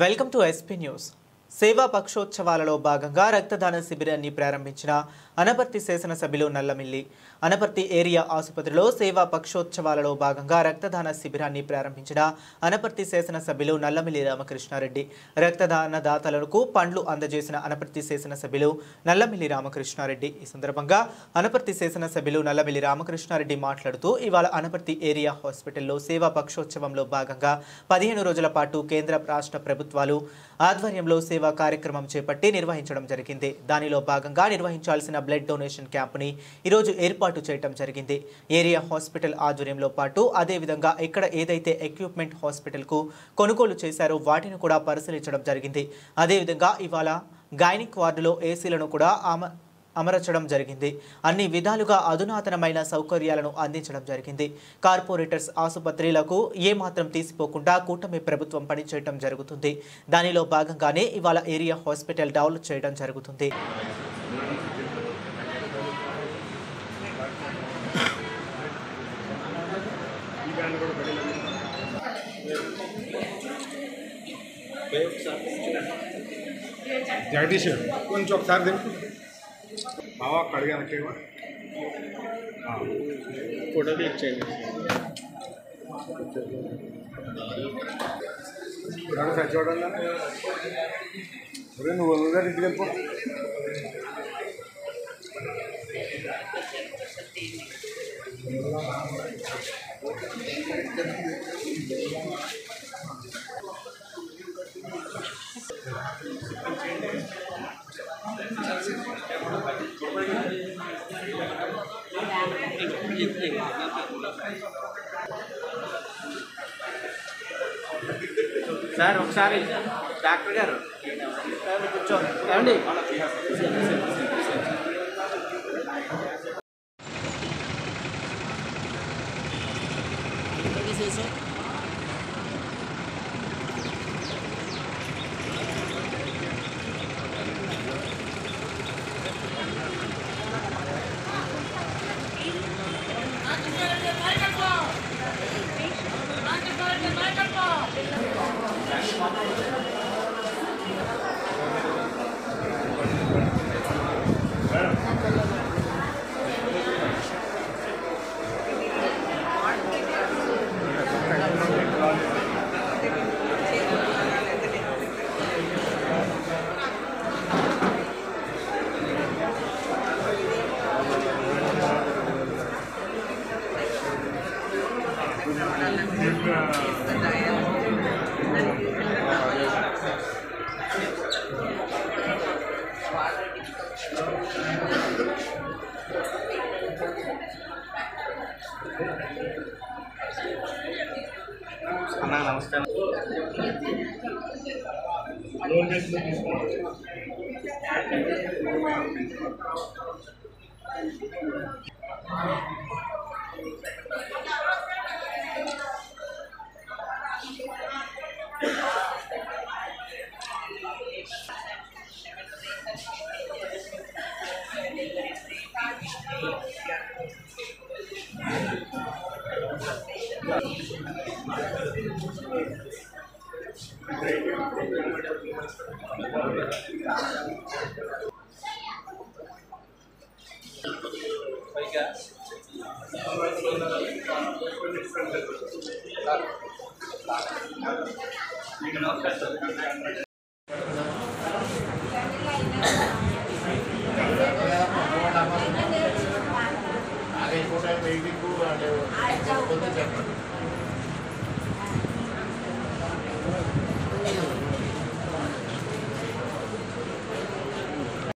Welcome to SP news. సేవా పక్షోత్సవాలలో భాగంగా రక్తదాన శిబిరాన్ని ప్రారంభించిన అనపర్తి శాసనసభ్యులు నల్లమిల్లి. అనపర్తి ఏరియా ఆసుపత్రిలో సేవా పక్షోత్సవాలలో భాగంగా రక్తదాన శిబిరాన్ని ప్రారంభించిన అనపర్తి శాసనసభ్యులు నల్లమిల్లి రామకృష్ణారెడ్డి. రక్తదాన దాతలకు పండ్లు అందజేసిన అనపర్తి శాసనసభ్యులు నల్లమిల్లి రామకృష్ణారెడ్డి. ఈ సందర్భంగా అనపర్తి శాసనసభ్యులు నల్లమిల్లి రామకృష్ణారెడ్డి మాట్లాడుతూ ఇవాళ అనపర్తి ఏరియా హాస్పిటల్లో సేవా పక్షోత్సవంలో భాగంగా 15 రోజుల పాటు కేంద్ర రాష్ట్ర ప్రభుత్వాలు ఆధ్వర్యంలో సేవా కార్యక్రమం చేపట్టి నిర్వహించడం జరిగింది. దానిలో భాగంగా నిర్వహించాల్సిన బ్లడ్ డొనేషన్ క్యాంపుని ఈరోజు ఏర్పాటు చేయడం జరిగింది. ఏరియా హాస్పిటల్ ఆధ్వర్యంలో పాటు అదేవిధంగా ఇక్కడ ఏదైతే ఎక్విప్మెంట్ హాస్పిటల్కు కొనుగోలు చేశారో వాటిని కూడా పరిశీలించడం జరిగింది. అదేవిధంగా ఇవాళ గైనిక్ వార్డులో ఏసీలను కూడా అమర్చడం జరిగింది. అన్ని విధాలుగా అధునాతనమైన సౌకర్యాలను అందించడం జరిగింది. కార్పొరేటర్స్ ఆసుపత్రులకు ఏమాత్రం తీసిపోకుండా కూటమి ప్రభుత్వం పనిచేయడం జరుగుతుంది. దానిలో భాగంగానే ఇవాళ ఏరియా హాస్పిటల్ డెవలప్ చేయడం జరుగుతుంది. జగదీష్ కొంచెం ఒకసారి దింపు బావా కడిగాను ఫోటో క్లిక్ చేయండి. చూడండి నువ్వు ముందుగా ఇంటికి వెళ్ళిపో. సార్ ఒకసారి డాక్టర్ గారు కూర్చోండి. అన్నా నమస్కారం. అదే